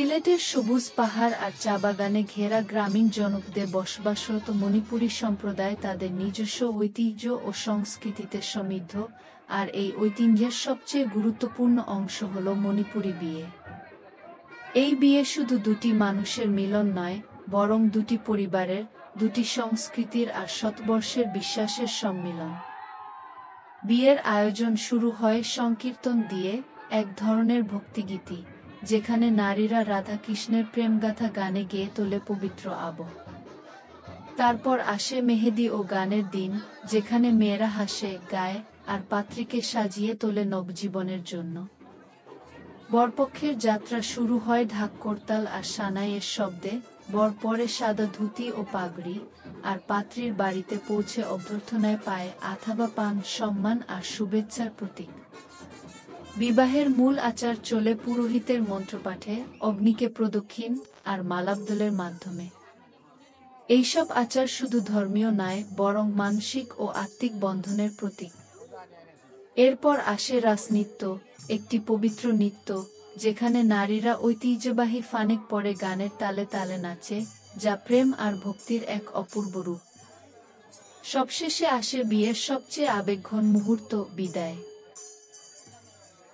সিলেটের সবুজ পাহাড় আর চা বাগানে ঘেরা গ্রামীণ জনপদে বসবাসরত মণিপুরী সম্প্রদায় তাদের নিজস্ব ঐতিহ্য ও সংস্কৃতিতে সমৃদ্ধ, আর এই ঐতিহ্যের সবচেয়ে গুরুত্বপূর্ণ অংশ হল মণিপুরী বিয়ে। এই বিয়ে শুধু দুটি মানুষের মিলন নয়, বরং দুটি পরিবারের, দুটি সংস্কৃতির আর শতবর্ষের বিশ্বাসের সম্মিলন। বিয়ের আয়োজন শুরু হয় সংকীর্তন দিয়ে, এক ধরনের ভক্তিগীতি, যেখানে নারীরা রাধা কৃষ্ণের প্রেমগাথা গানে গেয়ে তোলে পবিত্র আবহ। তারপর আসে মেহেদি ও গানের দিন, যেখানে মেয়েরা হাসে, গায় আর পাত্রীকে সাজিয়ে তোলে নবজীবনের জন্য। বরপক্ষের যাত্রা শুরু হয় ঢাক করতাল আর সানাইয়ের শব্দে, বর পরে সাদা ধুতি ও পাগড়ি, আর পাত্রীর বাড়িতে পৌঁছে অভ্যর্থনায় পায় আথাবা পান, সম্মান আর শুভেচ্ছার প্রতীক। বিবাহের মূল আচার চলে পুরোহিতের মন্ত্রপাঠে, অগ্নিকে প্রদক্ষিণ আর মালাবদলের মাধ্যমে। এইসব আচার শুধু ধর্মীয় নয়, বরং মানসিক ও আত্মিক বন্ধনের প্রতীক। এরপর আসে রাসনৃত্য, একটি পবিত্র নৃত্য, যেখানে নারীরা ঐতিহ্যবাহী ফানেক পরে গানের তালে তালে নাচে, যা প্রেম আর ভক্তির এক অপূর্ব রূপ। সবশেষে আসে বিয়ের সবচেয়ে আবেগঘন মুহূর্ত, বিদায়।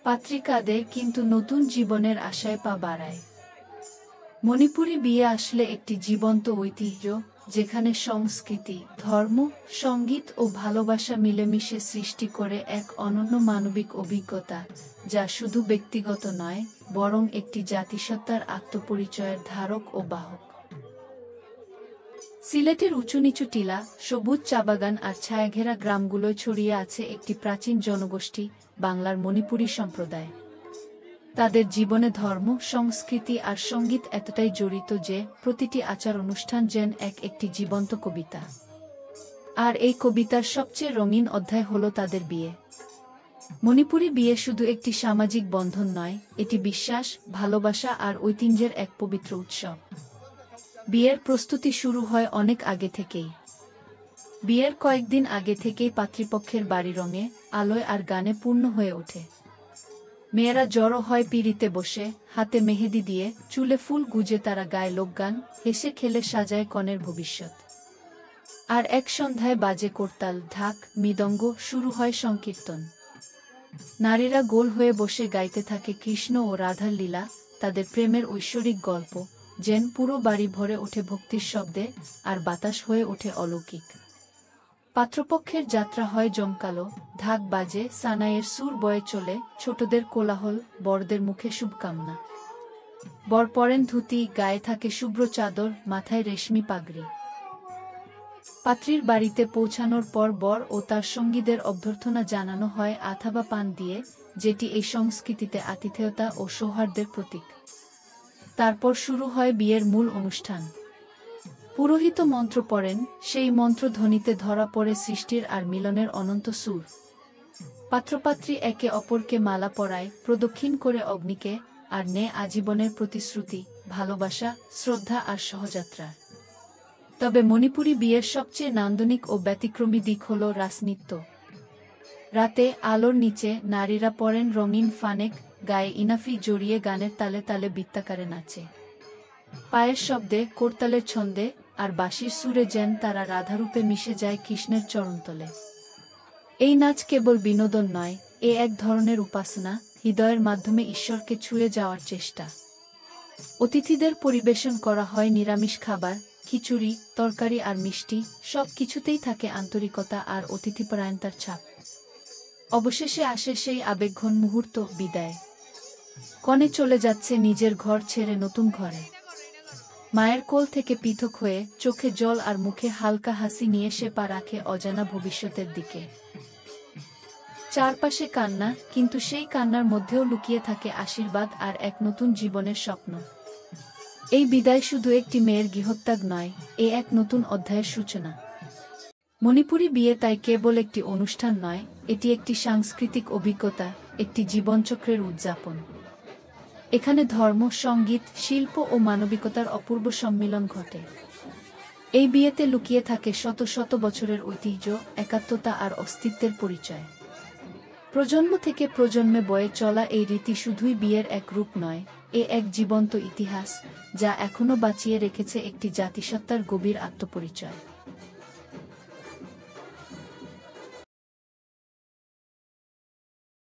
পাত্রী কাঁদে, কিন্তু নতুন জীবনের আশায় পা বাড়ায়। মণিপুরী বিয়ে আসলে একটি জীবন্ত ঐতিহ্য, যেখানে সংস্কৃতি, ধর্ম, সঙ্গীত ও ভালোবাসা মিলেমিশে সৃষ্টি করে এক অনন্য মানবিক অভিজ্ঞতা, যা শুধু ব্যক্তিগত নয়, বরং একটি জাতিসত্তার আত্মপরিচয়ের ধারক ও বাহক। সিলেটের উঁচু নিচু টিলা, সবুজ চাবাগান আর ছায়াঘেরা গ্রামগুলোয় ছড়িয়ে আছে একটি প্রাচীন জনগোষ্ঠী, বাংলার মণিপুরী সম্প্রদায়। তাদের জীবনে ধর্ম, সংস্কৃতি আর সঙ্গীত এতটাই জড়িত যে প্রতিটি আচার অনুষ্ঠান যেন একটি জীবন্ত কবিতা। আর এই কবিতার সবচেয়ে রঙিন অধ্যায় হল তাদের বিয়ে। মণিপুরী বিয়ে শুধু একটি সামাজিক বন্ধন নয়, এটি বিশ্বাস, ভালোবাসা আর ঐতিহ্যের এক পবিত্র উৎসব। বিয়ের প্রস্তুতি শুরু হয় অনেক আগে থেকেই। বিয়ের কয়েকদিন আগে থেকেই পাত্রীপক্ষের বাড়ি রঙে, আলোয় আর গানে পূর্ণ হয়ে ওঠে। মেয়েরা জড়ো হয় পিঁড়িতে বসে, হাতে মেহেদি দিয়ে, চুলে ফুল গুজে তারা গায় লোকগান, হেসে খেলে সাজায় কনের ভবিষ্যৎ। আর এক সন্ধ্যায় বাজে করতাল, ঢাক, মৃদঙ্গ, শুরু হয় সংকীর্তন। নারীরা গোল হয়ে বসে গাইতে থাকে কৃষ্ণ ও রাধার লীলা, তাদের প্রেমের ঐশ্বরিক গল্প, যেন পুরো বাড়ি ভরে ওঠে ভক্তির শব্দে, আর বাতাস হয়ে ওঠে অলৌকিক। পাত্রপক্ষের যাত্রা হয় জমকালো, ঢাক বাজে, সানাইয়ের সুর বয়ে চলে, ছোটদের কোলাহল, বড়দের মুখে শুভকামনা। বর পরেন ধুতি, গায়ে থাকে শুভ্র চাদর, মাথায় রেশমি পাগড়ি। পাত্রীর বাড়িতে পৌঁছানোর পর বর ও তার সঙ্গীদের অভ্যর্থনা জানানো হয় আথাবা পান দিয়ে, যেটি এই সংস্কৃতিতে আতিথেয়তা ও সৌহার্দ্যের প্রতীক। তারপর শুরু হয় বিয়ের মূল অনুষ্ঠান। পুরোহিত মন্ত্র পড়েন, সেই মন্ত্রধ্বনিতে ধরা পড়ে সৃষ্টির আর মিলনের অনন্ত সুর। পাত্রপাত্রী একে অপরকে মালা পরায়, প্রদক্ষিণ করে অগ্নিকে, আর নেয় আজীবনের প্রতিশ্রুতি, ভালোবাসা, শ্রদ্ধা আর সহযাত্রা। তবে মণিপুরী বিয়ের সবচেয়ে নান্দনিক ও ব্যতিক্রমী দিক হল রাসনৃত্য। রাতে আলোর নিচে নারীরা পরেন রঙিন ফানেক, গায়ে ইনাফি জড়িয়ে গানের তালে তালে বৃত্তাকারে নাচে। পায়ের শব্দে, করতালের ছন্দে আর বাঁশির সুরে যেন তারা রাধারূপে মিশে যায় কৃষ্ণের চরণতলে। এই নাচ কেবল বিনোদন নয়, এ এক ধরনের উপাসনা, হৃদয়ের মাধ্যমে ঈশ্বরকে ছুঁয়ে যাওয়ার চেষ্টা। অতিথিদের পরিবেশন করা হয় নিরামিষ খাবার, খিচুড়ি, তরকারি আর মিষ্টি, সব কিছুতেই থাকে আন্তরিকতা আর অতিথিপরায়ণতার ছাপ। অবশেষে আসে সেই আবেগঘন মুহূর্ত, বিদায়। কনে চলে যাচ্ছে নিজের ঘর ছেড়ে নতুন ঘরে। মায়ের কোল থেকে পৃথক হয়ে, চোখে জল আর মুখে হালকা হাসি নিয়ে সে পা রাখে অজানা ভবিষ্যতের দিকে। চারপাশে কান্না, কিন্তু সেই কান্নার মধ্যেও লুকিয়ে থাকে আশীর্বাদ আর এক নতুন জীবনের স্বপ্ন। এই বিদায় শুধু একটি মেয়ের গৃহত্যাগ নয়, এ এক নতুন অধ্যায়ের সূচনা। মণিপুরী বিয়ে তাই কেবল একটি অনুষ্ঠান নয়, এটি একটি সাংস্কৃতিক অভিজ্ঞতা, একটি জীবনচক্রের উদযাপন। এখানে ধর্ম, সঙ্গীত, শিল্প ও মানবিকতার অপূর্ব সম্মিলন ঘটে। এই বিয়েতে লুকিয়ে থাকে শত শত বছরের ঐতিহ্য, একাত্মতা আর অস্তিত্বের পরিচয়। প্রজন্ম থেকে প্রজন্মে বয়ে চলা এই রীতি শুধুই বিয়ের এক রূপ নয়, এক জীবন্ত ইতিহাস, যা এখনো বাঁচিয়ে রেখেছে একটি জাতিসত্তার গভীর আত্মপরিচয়।